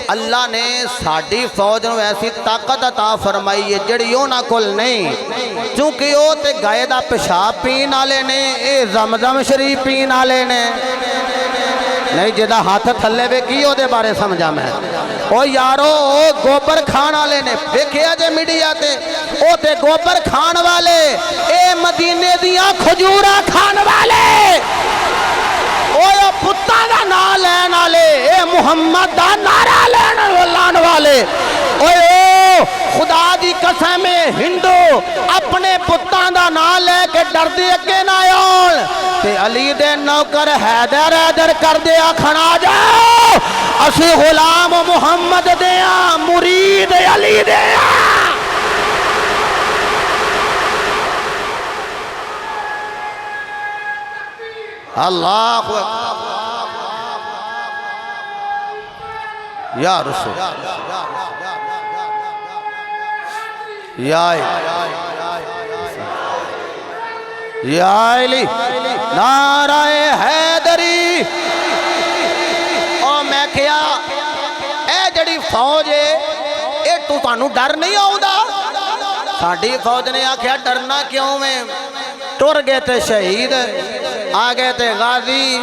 اللہ نے ساڈی فوج نو ایسی طاقت عطا فرمائی ہے جڑی انہاں کول نہیں، چونکہ وہ تے گائے دا پیشاب پین والے نے، اے زمزم شریف پین والے نے، نہیں جدا ہاتھ تھلے وے کی او دے بارے سمجھا میں او یارو گوبر کھان والے نے، دیکھیا جے میڈیا تے او تے گوبر کھان والے، اے مدینے دیاں کھجورا کھان والے، او پتہ دا نام لین والے، اے محمد دا نعرہ لین والے، اوہ خدا دی قسم ہندو اپنے پتاں دا نام لے کے ڈر دے اگے نہ آن تے علی دے نوکر حیدر حیدر کر دے کھڑا جاؤ، اسی غلام محمد دیاں مرید علی دیاں۔ اللہ یا رسول یا علی نعرہ حیدری۔ اور میں کیا اے جڑی فوج ہے اے تو تانوں ڈر نہیں آؤندا؟ ساڈی فوج نے آکھیا ڈرنا کیوں میں، ٹر گئے تے شہید، آگے تے غازی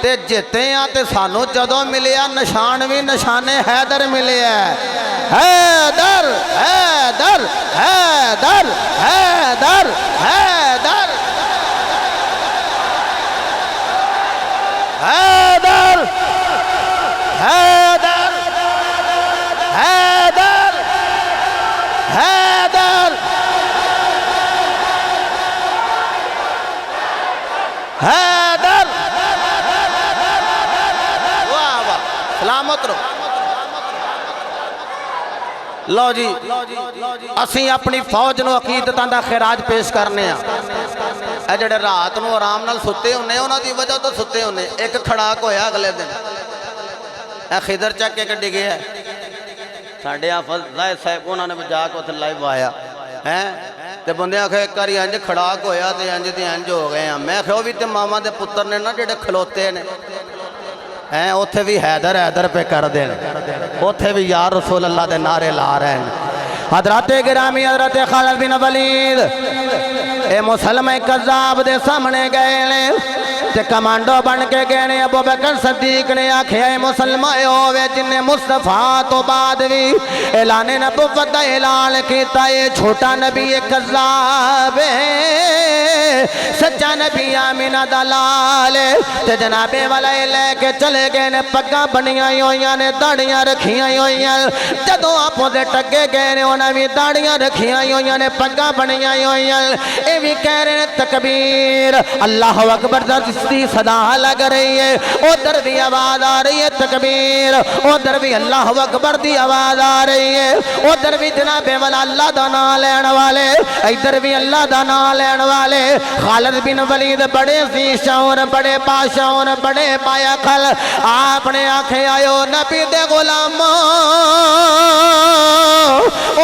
تے جتے ہیں تے سانو جدوں ملیا نشان بھی نشان حیدر ملیا ہے، حیدر حیدر حیدر حیدر حیدر حیدر حیدر حیدر حیدر حیدر واہ واہ سلامت رو۔ لو جی اسی اپنی فوج نو عقیدتاں دا خراج پیش کرنے ہیں، اے جڑے رات نو آرام نال ستے ہونے انہاں دی وجہ تو ستے ہونے، ایک کھڑاک ہویا اگلے دن، اے خضر چک کے کڈی گیا ہے، ساڈے حافظ زاہد صاحب انہوں نے جا کے اتنے لائیو آیا ہیں تے بندے آکھے ایک کاری انج کھڑاک ہویا تے انج تے انج ہو گئے ہیں، میں کہو بھی تے ماما دے پتر نے نا جڑے کھلوتے نے ہیں اوتھے بھی حیدر حیدر پہ کر دیں، اوتھے بھی یا رسول اللہ دے نعرے لا رہے ہیں۔ حضرت گرامی حضرت خالد بن ولید اے مسلمہ کذاب دے سامنے گئے لیں تے کمانڈو بن کے گئے نے، ابو بکر صدیق نے آکھیا اے مسلمہ ہوئے جن نے مصطفیٰ تو بعد بھی اعلان نبوت دا اعلان کیتا ہے، جھوٹا نبی کذاب ہے، سچا نبی آمینہ دلال تے جناب والا لے کے چلے گئے نے، پگاں بنیاں ہوئیاں نے، داڑیاں رکھیاں ہوئیاں، جدوں آپوں دے ٹگے گئے نے انہاں بھی داڑیاں رکھیاں ہوئیاں نے، پگاں بنیاں ہوئیاں، اے بھی کہہ رہے ہیں تکبیر اللہ اکبر دی صدا لگ رہی ہے، ادھر بھی آواز آ رہی ہے تکبیر، ادھر بھی اللہ اکبر دی آواز آ رہی ہے، ادھر بھی جناب والا اللہ دا نام لین والے، ادھر بھی اللہ دا نام لین والے۔ خالد بن ولید بڑے سی شعور، بڑے باشعور، بڑے باعقل، آپ نے آنکھیں آئیو نبی دے غلاموں،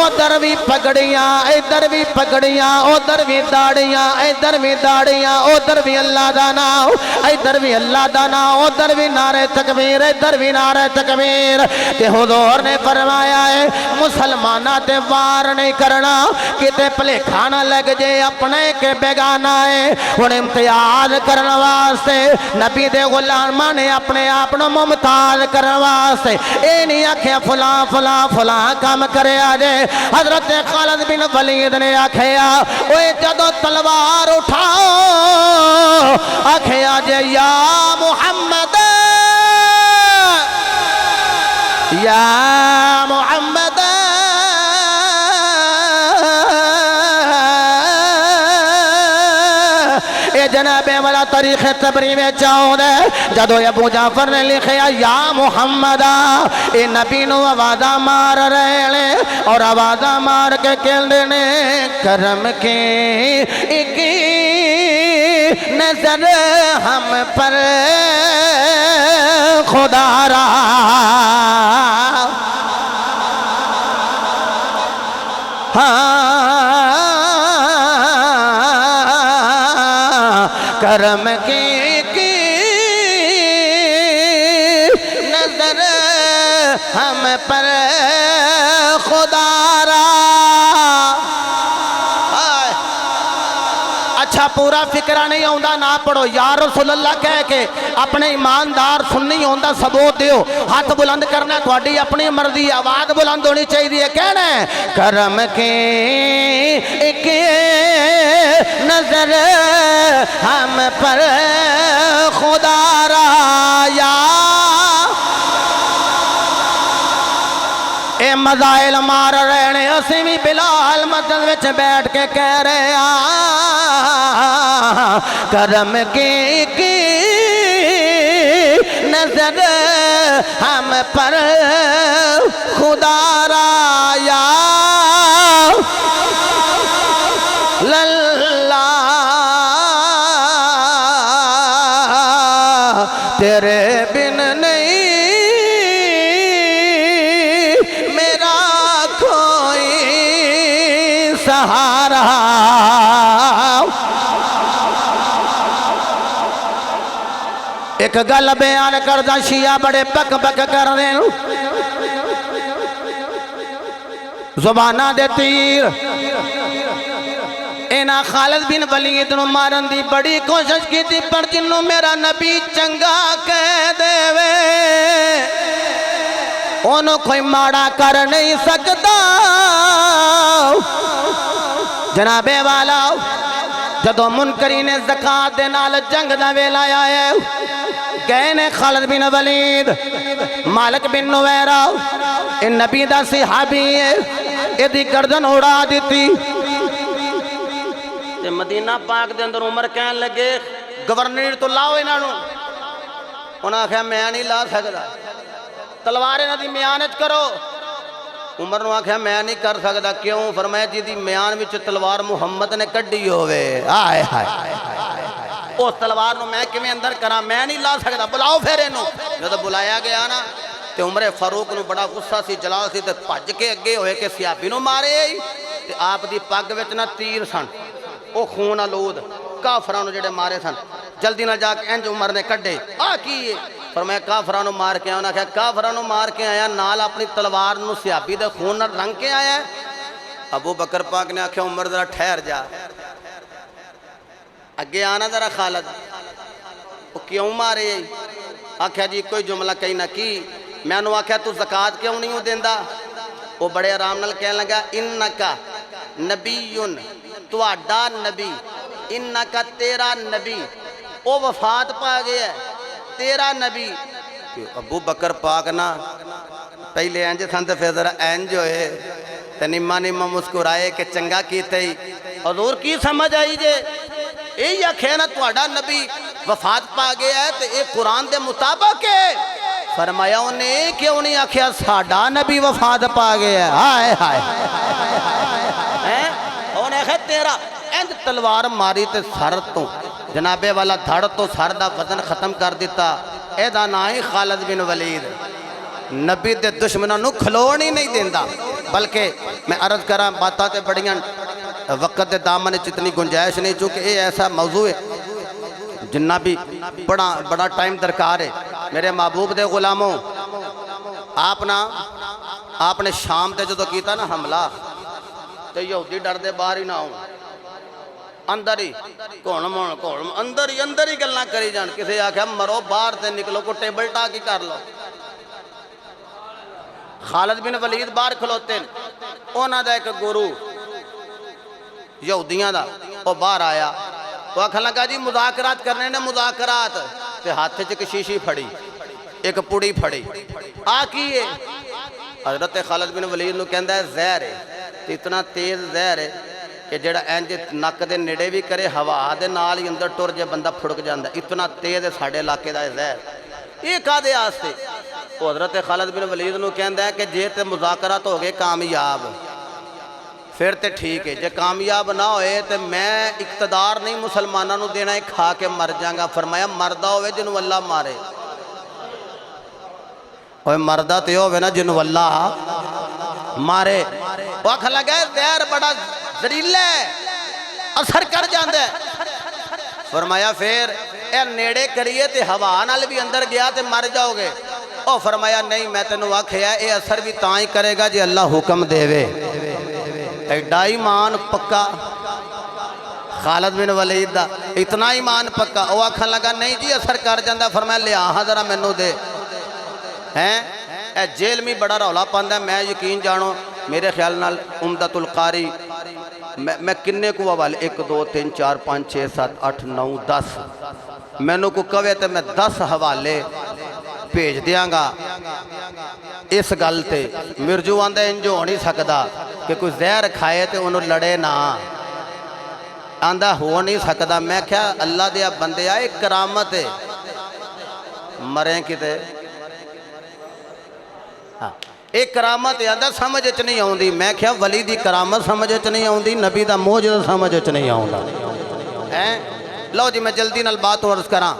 ادھر بھی پگڑیاں ادھر بھی پگڑیاں، ادھر بھی داڑیاں ادھر بھی داڑیاں، ادھر بھی اللہ دا نام ادھر بھی اللہ دا نام، ادھر بھی نعرہ تکبیر ادھر بھی نعرہ تکبیر۔ تے حضور نے فرمایا ہے مسلمانہ تے وار نہیں کرنا، کتے پلے کھانا لگ جے اپنے کے بیگانہ ہے، ان امتیاز کرنے واسطے نبی دے غلامہ نے اپنے آپنوں ممتاز کرنے واسطے اے نہیں آکھیا فلاں فلاں فلاں کام کرے آجے۔ حضرت خالد بن ولید نے آکھیا اوے جدو تلوار اٹھاؤ آکھیا جے یا محمد یا محمد اے جناب والا تاریخ تبری میں چاہوں دے جدو ابو جعفر نے لکھیا یا محمد، اے نبی نو آوازہ مار رہے لے اور آوازہ مار کے کہندے نے کرم کی ایک نظر ہم پر خدا را، کرم کی ہم پر خدا را اچھا پورا فکرہ نہیں ہوندہ نہ پڑھو یا رسول اللہ کہہ کے اپنے ایماندار سننی ہوندہ ثبوت دیو ہاتھ بلند کرنا تھوڑی اپنی مرضی آواز بلند ہونی چاہیے کہنا ہے کرم کی ایک نظر ہم پر خدا را یا اے مزائل مار رہنے اسی بھی بلال مسجد وچ بیٹھ کے کہہ رہے کرم کی نظر ہم پر خدا را یا للہ تیرے بن نہیں سہارا ایک گل بیان کردہ شیعہ بڑے پک پک کر رہے ہیں زبانہ دے تیر اینا خالد بن ولید نو مارن دی بڑی کوشش کی تھی پر جنوں میرا نبی چنگا کہہ دے وے انہوں کوئی ماڑا کر نہیں سکتا جناب والا جدو منکرین زکاة دے نال جنگ دا ویلا آیا گئے نے خالد بن ولید مالک بن نویرہ ان نبی دا صحابی ہے ایدی گردن اڑا دیتی مدینہ پاک دے اندر عمر کہنے لگے گورنر تو لاؤ انہوں انہاں کہا میں نہیں لا سکتا تلواریں نہ دی میانت کرو عمر نے آکھا میں نہیں کر سکتا کیوں فرمایا جی دی میان وچ تلوار محمد نے کڈی ہوئے آئے ہائے اس تلوار نو میں کمیں اندر کرا میں نہیں لا سکتا بلاؤ پھر انہوں جب بلایا گیا نا تے عمر فاروق نو بڑا غصہ سی جلال سی تے پھج کے اگے ہوئے کہ سیابی نو مارے تے آپ دی پگ وچ نہ تیر سن او خون آلود کافرانو جڑے مارے سن جلدی نہ جا کے انج عمر نے کڈے کیے فرمایا کافرانو مار کے آیا انہاں کہا کافرانو مار کے آیا نال اپنی تلوار نو سیابی دے خون نہ رنگ کے آیا ابو بکر پاک نے آکھا عمر ذرا ٹھہر جا اگے آنا ذرا خالد وہ کیوں مارے آکھا جی کوئی جملہ کہیں نہ کی میں انہوں آکھا تو زکاة کیوں نہیں ہو دیندہ وہ بڑے آرام نال کہنے لگا انکا نبیون تو اڈا نبی انکا تیرا نبی وہ وفات پا گیا ہے تیرا نبی ابو بکر پاک نا پہلے اینج تھنتے فیضر اینج ہوئے تے نمہ نمہ مسکرائے کہ چنگا کیتے ہی حضور کی سمجھ آئی جے اے یا کھینا تو اڈا نبی وفات پا گیا ہے تے اے قرآن دے مطابق ہے فرمایا انہیں کہ انہیں آکھیا ساڑا نبی وفات پا گیا ہے ہائے ہائے انہیں کہا تیرا اینج تلوار ماری تے سر تو جنابے والا دھڑ تو سر دا وزن ختم کر دیتا اے دا نائی خالد بن ولید نبی دے دشمنوں نو کھلوڑ ہی نہیں دیندہ بلکہ میں عرض کرا باتاں تے بڑیاں وقت دے دامن چتنی گنجائش نہیں چونکہ اے ایسا موضوع ہے جنہ بھی بڑا ٹائم درکار ہے میرے محبوب دے غلاموں آپ نے شام تے جو کیتا نا حملہ تے یہودی ڈر دے باہر ہی نہ ہوں اندر ہی اندر ہی گلنا کری جان کسی آکھا مرو باہر سے نکلو کو ٹیبل ٹاک ہی کر لو خالد بن ولید باہر کھلوتے اونا دا ایک گورو یہودیاں دا وہ باہر آیا وہ آکھا لگا جی مذاکرات کرنے نے مذاکرات تے ہاتھے چک شیشی پھڑی ایک پوڑی پھڑی آکیے حضرت خالد بن ولید نو کہندہ ہے زہر ہے اتنا تیز زہر ہے کہ جڑا اینج نک دے نڑے بھی کرے ہوا دے نال ہی اندر ٹر جے بندہ پھڑک جاندہ اتنا تیز ہے ساڑھے علاقے دا زہر یہ کہا دے آستے وہ حضرت خالد بن ولید نو کہندہ ہے کہ جے تے مذاکرات ہو گئے کامیاب پھر تے ٹھیک ہے جے کامیاب نہ ہوئے تے میں اقتدار نہیں مسلمانہ نو دینا ہے کھا کے مر جاں گا فرمایا مردہ ہوئے جنو اللہ مارے اوہ مردہ تے ہوئے نا جنو اللہ مارے وقت لگا ہے زہر بڑا زریل ہے اثر کر جاندے فرمایا پھر اے نیڑے کریے تے ہوا نال بھی اندر گیا تے مر جاؤ گے او فرمایا نہیں میں تینوں آکھیا اے اثر بھی تاں ہی کرے گا جی اللہ حکم دے وے ایڈا ایمان پکا خالد بن ولید دا اتنا ایمان پکا او آکھن لگا نہیں جی اثر کر جاندہ فرمایا لے آہاں ذرا مینوں دے ہیں اے جیل میں بڑا رولا پاندہ میں یقین جانو میرے خیال نال عمدۃ القاری میں کنے کو حوالے 1 2 3 4 5 6 7 8 9 10 مینوں کو کہے تے میں 10 حوالے بھیج دیاں گا اس گل تے مرجو آندہ انجو ہو نہیں سکدا کہ کوئی زہر کھائے تے انہوں لڑے نہ آندہ ہو نہیں سکدا میں کیا اللہ دیا بندے آئے کرامت ہے مریں کی تے ایک کرامت ہے آندہ سمجھ اچھ نہیں آؤں دی میں کیا ولی دی کرامت سمجھ اچھ نہیں آؤں دی نبی دا موجد سمجھ اچھ نہیں آؤں دا لو جی میں جلدی نال بات ورز کراں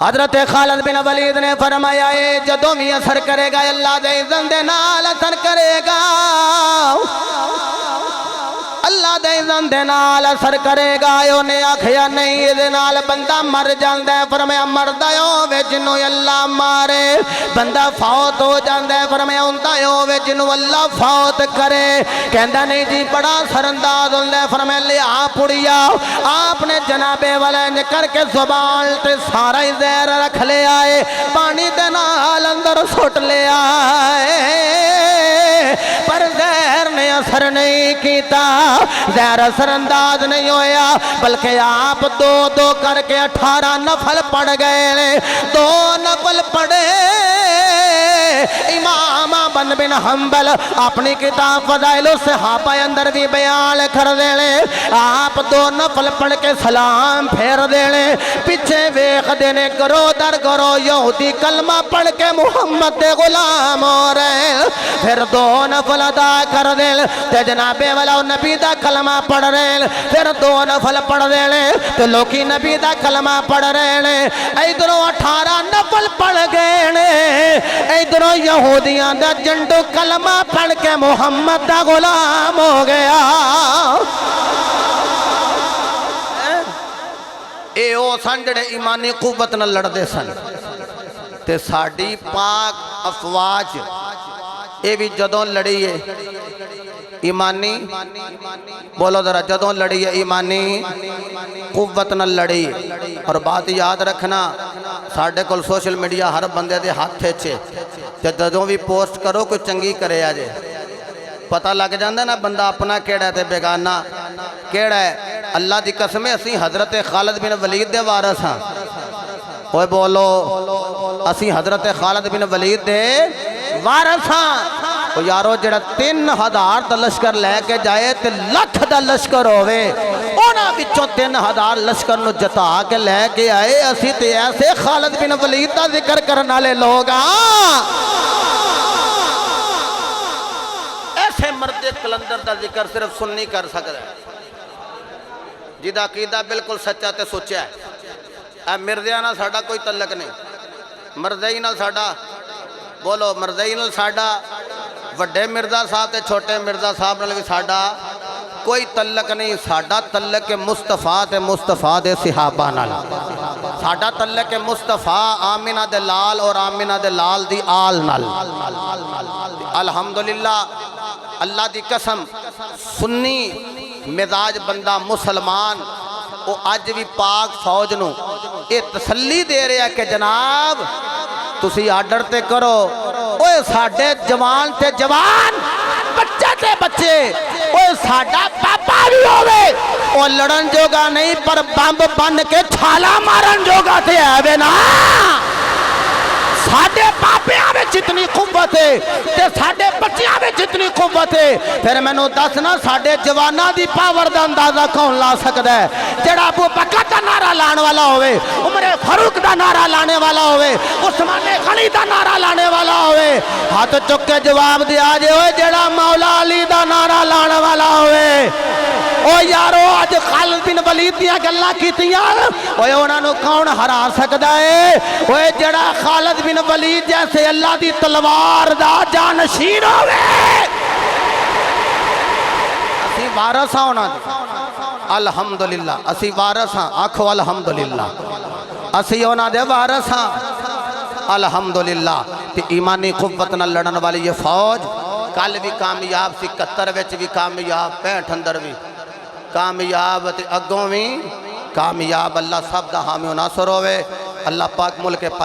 حضرت خالد بن ولید نے فرمایا اے جدوں بھی اثر کرے گا اللہ دے اذن دے نال اثر کرے گا اللہ دے اذن دے نال اثر کرے گا انہیں آکھیا نہیں اذن نال بندہ مر جاندہ ہے فرمایا مردہ ہووے جنوں اللہ مارے بندہ فوت ہو جاندہ ہے فرمایا ہوندہ ہووے جنوں اللہ فوت کرے کہندہ نہیں جی بڑا سرنداز ہوندہ ہے فرمایا لے آپ اڑیا آپ نے جناب والے کر کے زبان تے سارا ہی زہر رکھ لے آئے پانی دے نال اندر سٹ لے آئے پر زہر نے اثر نہیں کیتا زہر اثر انداز نہیں ہویا بلکہ آپ دو دو کر کے 18 نفل پڑھ گئے 2 نفل پڑھے امام احمد بن حنبل اپنی کتاب فضائل الصحابہ اندر بھی بیان کر دینے آپ 2 نفل پڑھ کے سلام پھیر دینے پیچھے ویخ دینے گرو در گرو یہودی کلمہ پڑھ کے محمد دے غلام ہو رہے پھر 2 نفل ادا کر دینے تے جناب والا نبی دا کلمہ پڑھ رہے پھر 2 نفل پڑھ دینے تے لوکی نبی دا کلمہ پڑھ رہے ایدروں 18 نفل پڑھ گئے ایدروں یہودیاں دا جنڈو کلمہ پڑھ کے محمد دا غلام ہو گیا اے او سن جڑے ایمانی قوت نہ لڑ دے سن تے ساڑی پاک افواج اے بھی جدوں لڑی ہے ایمانی بولو ذرا جدوں لڑی ہے ایمانی قوت نہ لڑی اور بات یاد رکھنا ساڑھے کل سوشل میڈیا ہر بندے دے ہاتھ چھے جدوں بھی پوسٹ کرو کوئی چنگی کرے آجے پتہ لگ جاندہ نا بندہ اپنا کیڑا ہے تے بیگانہ کیڑا ہے اللہ دی قسمیں اسی حضرت خالد بن ولید دے وارث ہاں اوہ بولو اسی حضرت خالد بن ولید دے وارث ہاں او یارو جڑا 3000 دا لشکر لے کے جائے تے 1,00,000 دا لشکر ہوئے اونا بچوں 3000 لشکر نو جتا کے لے کے آئے اسی تے ایسے خالد بن ولید دا ذکر کرنا لے لوگا ایسے مرد کلندر دا ذکر صرف سننی کر سکتا ہے جیدہ عقیدہ بالکل سچا تے سوچا ہے اے مردیانا ساڑا کوئی تعلق نہیں مردینہ ساڑا بولو مردینہ ساڑا وڈے مرزا صاحب تے چھوٹے مرزا صاحب نے ساڑا کوئی تعلق نہیں ساڑا تعلق مصطفیٰ تے مصطفیٰ دے صحابہ نال ساڑا تعلق مصطفیٰ آمینہ دے لال اور آمینہ دے لال دی آل نال الحمدللہ اللہ دی قسم سنی مزاج بندہ مسلمان وہ آج بھی پاک فوج نو یہ تسلی دے رہے ہیں کہ جناب تسی آرڈر تے کرو اوہ ساڑھے جوان تے جوان بچے تے بچے اوہ ساڑھا پاپا بھی ہوئے اوہ لڑن جوگا نہیں پر بمب بن کے چھالا مارن جوگا تے آوے نا ساڑھے پاپیاں میں جتنی قوت ہے تے ساڑھے بچیاں میں جتنی قوت ہے پھر میں نو دسنا ساڑھے جوانہ دی پاور دا اندازہ کون لا سکتا ہے جڑا ابو بکر دا نعرہ لانے والا ہوئے عمر فاروق دا نعرہ لانے والا ہوئے عثمان غنی دا نعرہ لانے والا ہوئے ہاتھ چک کے جواب دیا جے ہوئے جڑا مولا علی دا نعرہ لانے والا ہوئے او یارو آج خالد بن ولید دیا گلہ کیتیاں اوہ انہاں نو کون ہرا سکتا ہے اوہ جڑا خالد بن ولید جیسے اللہ دی تلوار دا جانشین ہوئے اسی وارث ہاں ہونا دی الحمدللہ اسی وارث ہاں آکھو الحمدللہ اسی ہونا دے وارث ہاں الحمدللہ تے ایمانی قوت نہ لڑن والی یہ فوج کل بھی کامیاب سی 71 وچ بھی کامیاب 65 اندر بھی کامیاب تے اگوں بھی کامیاب اللہ سب دا حامی و ناصر ہوئے اللہ پاک ملک پاک